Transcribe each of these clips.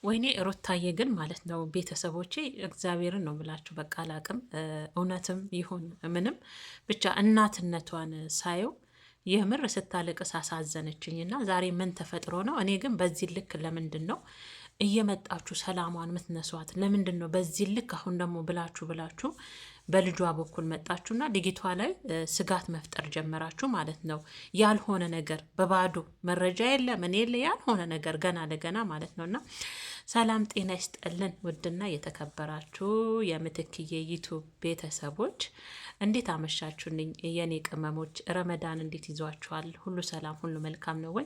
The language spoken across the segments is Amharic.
ወይኔ ሩታዬ ግን ማለት ነው ቤተሰቦቼ እግዚአብሔርን ነው ብላችሁ በቃ አላቅም። እውነትም ይሁን ምንም ብቻ እናትነቷን ሳየው የምር ስታለቅስ አሳዘነችኝ። እና ዛሬ ምን ተፈጥሮ ነው? እኔ ግን በዚህ ልክ ለምንድን ነው እየመጣችሁ ሰላሟን ምትነሷት? ለምንድን ነው በዚህ ልክ አሁን ደግሞ ብላችሁ በልጇ በኩል መጣችሁና ልጅቷ ላይ ስጋት መፍጠር ጀመራችሁ ማለት ነው። ያልሆነ ነገር በባዶ መረጃ የለ ምን የለ ያልሆነ ነገር ገና ለገና ማለት ነውና ሰላም ጤና ይስጠልን። ውድና የተከበራችሁ የምትክዬ ዩቱብ ቤተሰቦች እንዴት አመሻችሁልኝ? የኔ ቅመሞች ረመዳን እንዴት ይዟችኋል? ሁሉ ሰላም ሁሉ መልካም ነው ወይ?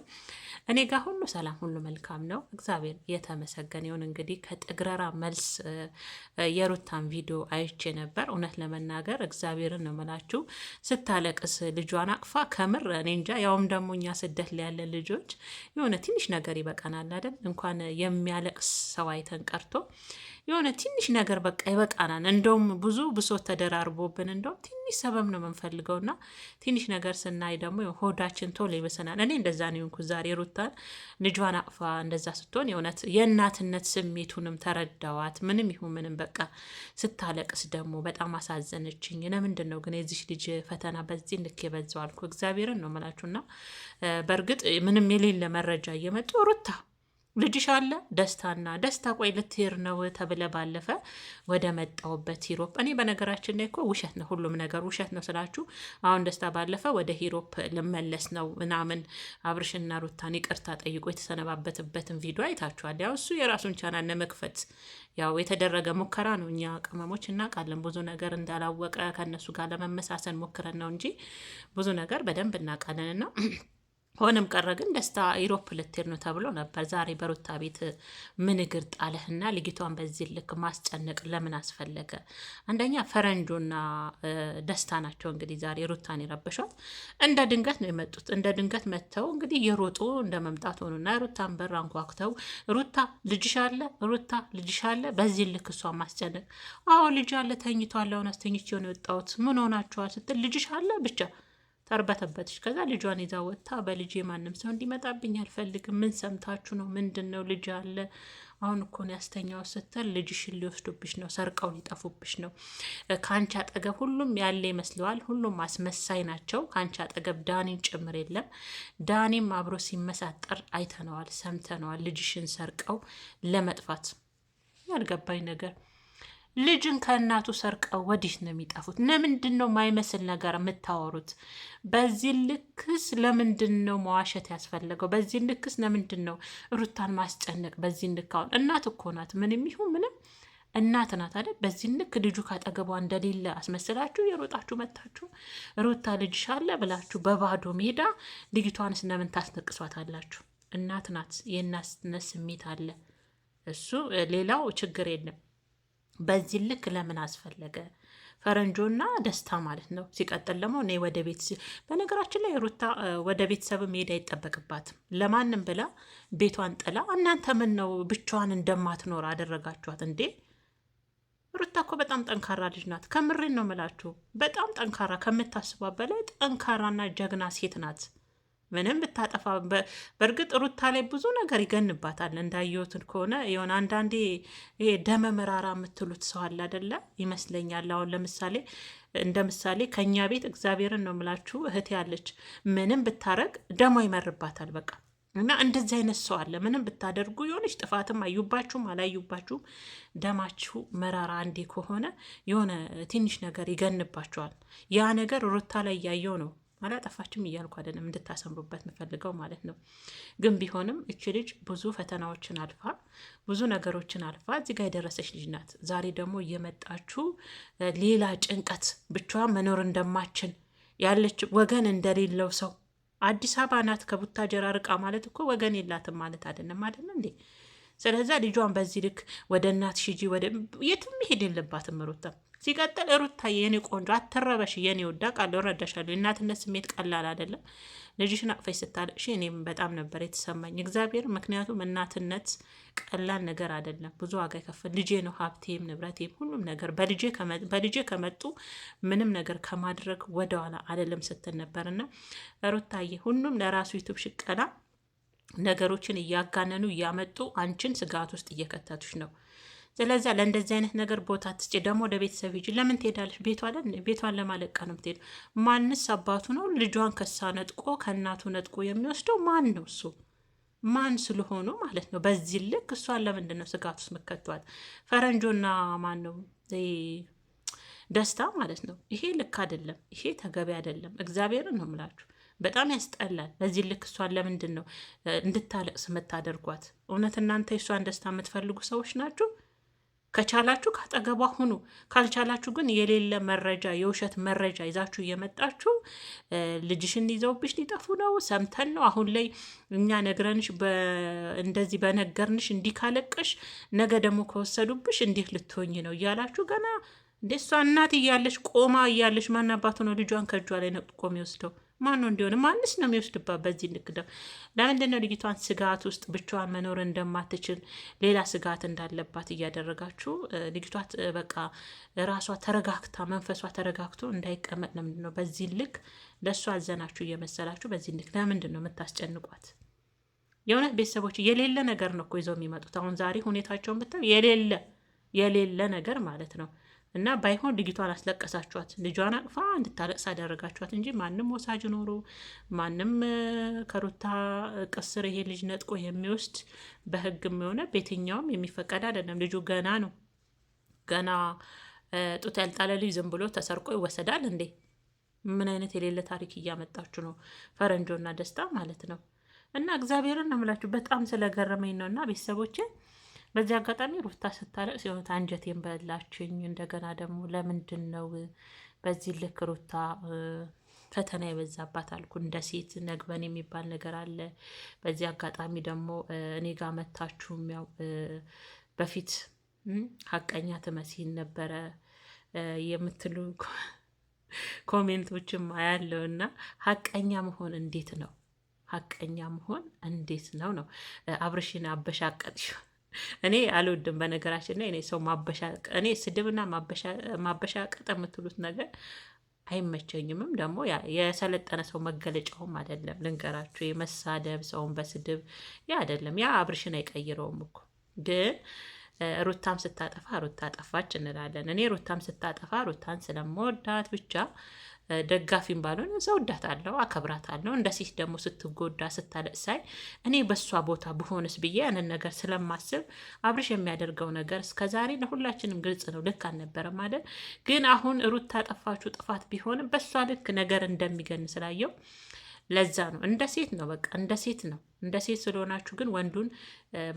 እኔ ጋር ሁሉ ሰላም ሁሉ መልካም ነው፣ እግዚአብሔር የተመሰገነ ይሁን። እንግዲህ ከጥግረራ መልስ የሩታን ቪዲዮ አይቼ ነበር። እውነት ለመናገር እግዚአብሔርን ነው የምላችሁ ስታለቅስ ልጇን አቅፋ ከምር እኔ እንጃ። ያውም ደግሞ እኛ ስደት ላይ ያለን ልጆች የሆነ ትንሽ ነገር ይበቃናል አይደል? እንኳን የሚያለቅስ ሰው አይተን ቀርቶ የሆነ ትንሽ ነገር በቃ ይበቃናል። እንደውም ብዙ ብሶት ተደራርቦብን እንደውም ትንሽ ሰበብ ነው የምንፈልገውና ትንሽ ነገር ስናይ ደግሞ ሆዳችን ቶሎ ይበሰናል። እኔ እንደዛ ነው የሆንኩት ዛሬ። ሩታን ልጇን አቅፋ እንደዛ ስትሆን የእውነት የእናትነት ስሜቱንም ተረዳዋት። ምንም ይሁን ምንም በቃ ስታለቅስ ደግሞ በጣም አሳዘነችኝ። ለምንድን ነው ግን የዚች ልጅ ፈተና በዚህ ልክ የበዛው አልኩ። እግዚአብሔርን ነው የምላችሁና በእርግጥ ምንም የሌለ መረጃ እየመጡ ሩታ ልጅሽ አለ ደስታ ቆይ ልትሄድ ነው ተብለ ባለፈ ወደ መጣውበት ሂሮፕ። እኔ በነገራችን ላይ እኮ ውሸት ነው ሁሉም ነገር ውሸት ነው ስላችሁ፣ አሁን ደስታ ባለፈ ወደ ሂሮፕ ልመለስ ነው ምናምን አብርሽና ሩታን ይቅርታ ጠይቆ የተሰነባበትበትን ቪዲዮ አይታችኋል። ያው እሱ የራሱን ቻናል ለመክፈት ያው የተደረገ ሙከራ ነው። እኛ ቅመሞች እናውቃለን ብዙ ነገር እንዳላወቀ ከእነሱ ጋር ለመመሳሰል ሞክረን ነው እንጂ ብዙ ነገር በደንብ እናውቃለንና ሆነም ቀረ ግን ደስታ ኢሮፕ ልትሄድ ነው ተብሎ ነበር። ዛሬ በሩታ ቤት ምን እግር ጣለህና ልጅቷን በዚህ ልክ ማስጨነቅ ለምን አስፈለገ? አንደኛ ፈረንጆና ደስታ ናቸው እንግዲህ ዛሬ ሩታን የረበሿት። እንደ ድንገት ነው የመጡት። እንደ ድንገት መጥተው እንግዲህ የሮጡ እንደ መምጣት ሆኑና የሩታን በር አንኳኩተው ሩታ ልጅሽ አለ፣ ሩታ ልጅሽ አለ፣ በዚህ ልክ እሷ ማስጨነቅ። አዎ ልጅ አለ ተኝቷል፣ አሁን አስተኝቼ ነው የወጣሁት። ምን ሆናችኋል ስትል ልጅሽ አለ ብቻ ተርበተበትሽ። ከዛ ልጇን ይዛ ወጥታ በልጄ ማንም ሰው እንዲመጣብኝ አልፈልግም። ምን ሰምታችሁ ነው? ምንድን ነው? ልጅ አለ አሁን እኮ ነው ያስተኛው ስትል ልጅሽን ሊወስዱብሽ ነው፣ ሰርቀው ሊጠፉብሽ ነው። ከአንቺ አጠገብ ሁሉም ያለ ይመስለዋል። ሁሉም አስመሳይ ናቸው። ከአንቺ አጠገብ ዳኒን ጭምር የለም። ዳኒም አብሮ ሲመሳጠር አይተነዋል፣ ሰምተነዋል። ልጅሽን ሰርቀው ለመጥፋት ያልገባኝ ነገር ልጅን ከእናቱ ሰርቀው ወዲህ ነው የሚጠፉት። ለምንድን ነው ማይመስል ነገር የምታወሩት? በዚህ ልክስ ለምንድን ነው መዋሸት ያስፈለገው? በዚህ ልክስ ለምንድን ነው ሩታን ማስጨነቅ? በዚህ ልክ አሁን እናት እኮ ናት። ምንም ይሁን ምንም እናት ናት አይደል? በዚህ ልክ ልጁ ካጠገቧ እንደሌለ አስመስላችሁ የሮጣችሁ መታችሁ ሩታ ልጅሽ አለ ብላችሁ በባዶ ሜዳ ልጅቷንስ ለምን ታስነቅሷታላችሁ? እናት ናት። የእናትነት ስሜት አለ። እሱ ሌላው ችግር የለም። በዚህ ልክ ለምን አስፈለገ? ፈረንጆና ደስታ ማለት ነው። ሲቀጥል ደግሞ እኔ ወደ ቤት በነገራችን ላይ ሩታ ወደ ቤተሰብ መሄድ አይጠበቅባትም። ለማንም ብላ ቤቷን ጥላ እናንተ ምን ነው ብቻዋን እንደማትኖር አደረጋችኋት እንዴ? ሩታ እኮ በጣም ጠንካራ ልጅ ናት። ከምሬን ነው ምላችሁ። በጣም ጠንካራ፣ ከምታስቧ በላይ ጠንካራና ጀግና ሴት ናት። ምንም ብታጠፋ በእርግጥ ሩታ ላይ ብዙ ነገር ይገንባታል። እንዳየሁትን ከሆነ የሆነ አንዳንዴ ይሄ ደመ መራራ የምትሉት ሰው አለ አይደለ? ይመስለኛል። አሁን ለምሳሌ እንደ ምሳሌ ከኛ ቤት እግዚአብሔርን ነው የምላችሁ እህት ያለች ምንም ብታረግ ደሞ ይመርባታል በቃ። እና እንደዚህ አይነት ሰው አለ። ምንም ብታደርጉ የሆነች ጥፋትም አዩባችሁም አላዩባችሁም ደማችሁ መራራ አንዴ ከሆነ የሆነ ትንሽ ነገር ይገንባችኋል። ያ ነገር ሩታ ላይ እያየው ነው። አላጠፋችም እያልኩ አይደለም፣ እንድታሰምሩበት የምፈልገው ማለት ነው። ግን ቢሆንም እቺ ልጅ ብዙ ፈተናዎችን አልፋ ብዙ ነገሮችን አልፋ እዚህ ጋር የደረሰች ልጅ ናት። ዛሬ ደግሞ እየመጣችሁ ሌላ ጭንቀት ብቻዋን መኖር እንደማችን ያለች ወገን እንደሌለው ሰው አዲስ አበባ ናት ከቡታጀራ ርቃ ማለት እኮ ወገን የላትም ማለት አይደለም እንዴ? ስለዛ ልጇን በዚህ ልክ ወደ እናትሽ ሂጂ ወደ የትም መሄድ የለባትም ሩታ። ሲቀጥል ሩታ የኔ ቆንጆ አትረበሽ፣ የኔ ወዳ ቃል ወረዳሻለሁ። የእናትነት ስሜት ቀላል አይደለም። ልጅሽን አቅፈሽ ስታለቅሽ እኔም በጣም ነበር የተሰማኝ እግዚአብሔር። ምክንያቱም እናትነት ቀላል ነገር አይደለም። ብዙ ዋጋ ይከፍል። ልጄ ነው ሀብቴም ንብረቴም ሁሉም ነገር በልጄ ከመጡ ምንም ነገር ከማድረግ ወደኋላ አይደለም ስትል ነበርና ሩታዬ ሁሉም ለራሱ ዩቱብ ሽቀላ ነገሮችን እያጋነኑ እያመጡ አንቺን ስጋት ውስጥ እየከተቱሽ ነው። ስለዚያ ለእንደዚህ አይነት ነገር ቦታ ትስጪ። ደግሞ ወደ ቤተሰብ ሂጂ። ለምን ትሄዳለሽ? ቤቷን ለማለቃ ነው የምትሄዱ። ማንስ አባቱ ነው ልጇን ከሳ ነጥቆ ከእናቱ ነጥቆ የሚወስደው? ማን ነው እሱ? ማን ስለሆኑ ማለት ነው። በዚህ ልክ እሷን ለምንድን ነው ስጋት ውስጥ መከቷት? ፈረንጆና ማን ነው ደስታ ማለት ነው። ይሄ ልክ አይደለም። ይሄ ተገቢ አይደለም። እግዚአብሔርን ነው የምላችሁ። በጣም ያስጠላል። በዚህ ልክ እሷን ለምንድን ነው እንድታለቅስ የምታደርጓት? እውነት እናንተ የእሷን ደስታ የምትፈልጉ ሰዎች ናችሁ? ከቻላችሁ ካጠገቧ ሁኑ። ካልቻላችሁ ግን የሌለ መረጃ፣ የውሸት መረጃ ይዛችሁ እየመጣችሁ ልጅሽን ይዘውብሽ ሊጠፉ ነው፣ ሰምተን ነው አሁን ላይ እኛ ነግረንሽ እንደዚህ በነገርንሽ እንዲህ ካለቀሽ ነገ ደግሞ ከወሰዱብሽ እንዲህ ልትሆኝ ነው እያላችሁ ገና እንደ እሷ እናት እያለሽ ቆማ እያለሽ ማን አባቱ ነው ልጇን ከእጇ ላይ ነጥቆ የሚወስደው? ማን ነው እንዲሆን? ማንስ ነው የሚወስድባት? በዚህ ንግደው ለምንድን ነው ልጅቷን ስጋት ውስጥ ብቻዋን መኖር እንደማትችል ሌላ ስጋት እንዳለባት እያደረጋችሁ ልጅቷ በቃ ራሷ ተረጋግታ መንፈሷ ተረጋግቶ እንዳይቀመጥ ለምንድን ነው በዚህ ልክ ለእሷ አዘናችሁ እየመሰላችሁ በዚህ ልክ ለምንድን ነው የምታስጨንቋት? የእውነት ቤተሰቦች የሌለ ነገር ነው እኮ ይዘው የሚመጡት። አሁን ዛሬ ሁኔታቸውን ብታዩ የሌለ ነገር ማለት ነው። እና ባይሆን ልጅቷን አስለቀሳችኋት፣ ልጇን አቅፋ እንድታለቅስ አደረጋችኋት እንጂ ማንም ወሳጅ ኖሮ ማንም ከሩታ ቅስር ይሄ ልጅ ነጥቆ የሚወስድ በሕግም የሆነ በየትኛውም የሚፈቀድ አይደለም። ልጁ ገና ነው። ገና ጡት ያልጣለ ልጅ ዝም ብሎ ተሰርቆ ይወሰዳል እንዴ? ምን አይነት የሌለ ታሪክ እያመጣችሁ ነው? ፈረንጆና ደስታ ማለት ነው። እና እግዚአብሔርን ነው የምላችሁ በጣም ስለገረመኝ ነው። እና ቤተሰቦቼ በዚህ አጋጣሚ ሩታ ስታለቅስ የሆነ አንጀቴን በላችኝ። እንደገና ደግሞ ለምንድን ነው በዚህ ልክ ሩታ ፈተና የበዛባት አልኩ። እንደ ሴት ነግበን የሚባል ነገር አለ። በዚህ አጋጣሚ ደግሞ እኔ ጋር መታችሁም ያው በፊት ሀቀኛ ትመስይን ነበረ የምትሉ ኮሜንቶችም አያለው እና ሀቀኛ መሆን እንዴት ነው? ሀቀኛ መሆን እንዴት ነው ነው አብርሽን አበሻቀጥሽ። እኔ አልወድም በነገራችን ላይ እኔ ሰው እኔ ስድብና ማበሻቀጥ የምትሉት ነገር አይመቸኝምም። ደግሞ የሰለጠነ ሰው መገለጫውም አይደለም። ልንገራችሁ፣ የመሳደብ ሰውን በስድብ ያ አይደለም። ያ አብርሽን አይቀይረውም እኮ። ግን ሩታም ስታጠፋ ሩታ ጠፋች እንላለን። እኔ ሩታም ስታጠፋ ሩታን ስለምወዳት ብቻ ደጋፊም ባልሆን እወዳታለሁ፣ አከብራታለሁ። እንደ ሴት ደግሞ ስትጎዳ ስታለቅስ ሳይ እኔ በሷ ቦታ ብሆንስ ብዬ ያንን ነገር ስለማስብ አብርሽ የሚያደርገው ነገር እስከዛሬ ለሁላችንም ግልጽ ነው፣ ልክ አልነበረም አይደል? ግን አሁን ሩታ ጠፋችሁ ጥፋት ቢሆንም በሷ ልክ ነገር እንደሚገን ስላየው ለዛ ነው። እንደ ሴት ነው፣ በቃ እንደ ሴት ነው። እንደ ሴት ስለሆናችሁ ግን ወንዱን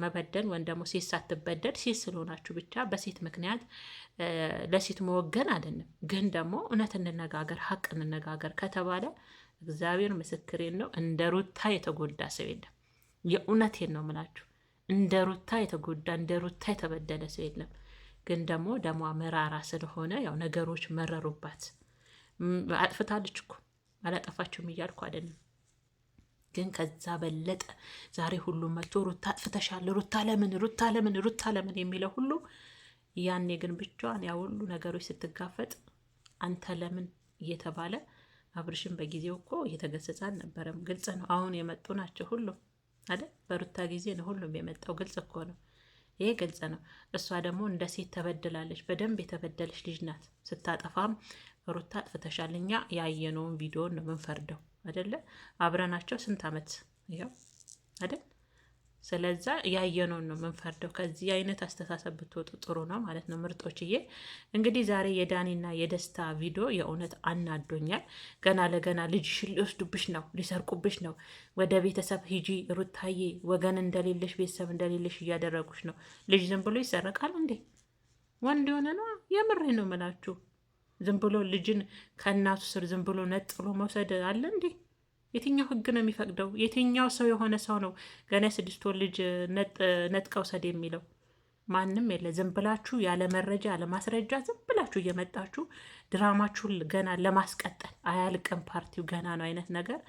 መበደል ወይም ደግሞ ሴት ሳትበደል ሴት ስለሆናችሁ ብቻ በሴት ምክንያት ለሴት መወገን አይደለም። ግን ደግሞ እውነት እንነጋገር፣ ሀቅ እንነጋገር ከተባለ እግዚአብሔር ምስክሬን ነው፣ እንደ ሩታ የተጎዳ ሰው የለም። የእውነቴን ነው ምላችሁ፣ እንደ ሩታ የተጎዳ እንደ ሩታ የተበደለ ሰው የለም። ግን ደግሞ ደሟ መራራ ስለሆነ ያው ነገሮች መረሩባት። አጥፍታለች እኮ አላጠፋችሁም እያልኩ አይደለም። ግን ከዛ በለጠ ዛሬ ሁሉም መቶ ሩታ አጥፍተሻል፣ ሩታ ለምን፣ ሩታ ለምን፣ ሩታ ለምን የሚለው ሁሉ ያኔ ግን ብቻዋን ያ ሁሉ ነገሮች ስትጋፈጥ አንተ ለምን እየተባለ አብርሽን በጊዜው እኮ እየተገሰጸ አልነበረም። ግልጽ ነው። አሁን የመጡ ናቸው ሁሉም አይደል? በሩታ ጊዜ ነው ሁሉም የመጣው። ግልጽ እኮ ነው። ይሄ ግልጽ ነው። እሷ ደግሞ እንደ ሴት ተበድላለች። በደንብ የተበደለች ልጅ ናት። ስታጠፋም ሩታ አጥፍተሻል፣ እኛ ያየነውን ቪዲዮን ነው የምንፈርደው አይደለ? አብረናቸው ስንት ዓመት ይኸው አይደል? ስለዛ ያየነውን ነው የምንፈርደው። ከዚህ አይነት አስተሳሰብ ብትወጡ ጥሩ ነው ማለት ነው ምርጦችዬ። እንግዲህ ዛሬ የዳኒና የደስታ ቪዲዮ የእውነት አናዶኛል። ገና ለገና ልጅሽን ሊወስዱብሽ ነው፣ ሊሰርቁብሽ ነው፣ ወደ ቤተሰብ ሂጂ ሩታዬ፣ ወገን እንደሌለሽ ቤተሰብ እንደሌለሽ እያደረጉሽ ነው። ልጅ ዝም ብሎ ይሰረቃል እንዴ? ወንድ የሆነ ነው። የምሬ ነው ምላችሁ። ዝም ብሎ ልጅን ከእናቱ ስር ዝም ብሎ ነጥሎ መውሰድ አለ እንዴ? የትኛው ህግ ነው የሚፈቅደው? የትኛው ሰው የሆነ ሰው ነው ገና 6 ወር ልጅ ነጥቀው ሰድ የሚለው? ማንም የለ። ዝም ብላችሁ ያለ መረጃ ያለ ማስረጃ ዝም ብላችሁ እየመጣችሁ ድራማችሁን ገና ለማስቀጠል አያልቅም፣ ፓርቲው ገና ነው አይነት ነገር።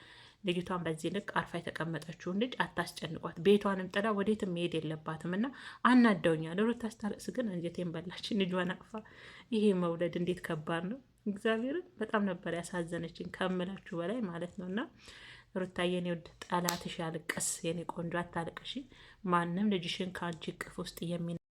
ልጅቷን በዚህ ልክ አርፋ የተቀመጠችውን ልጅ አታስጨንቋት። ቤቷንም ጥላ ወዴትም መሄድ የለባትም። እና አናደውኛል። ሩታ ስታለቅስ ግን አንጀቴን በላችን። ልጇን አቅፋ ይሄ መውለድ እንዴት ከባድ ነው! እግዚአብሔርን በጣም ነበር ያሳዘነችን ከምላችሁ በላይ ማለት ነው። እና ሩታዬ የኔ ውድ ጠላትሽ ያልቅስ፣ የኔ ቆንጆ አታልቅሺ። ማንም ልጅሽን ከአንቺ እቅፍ ውስጥ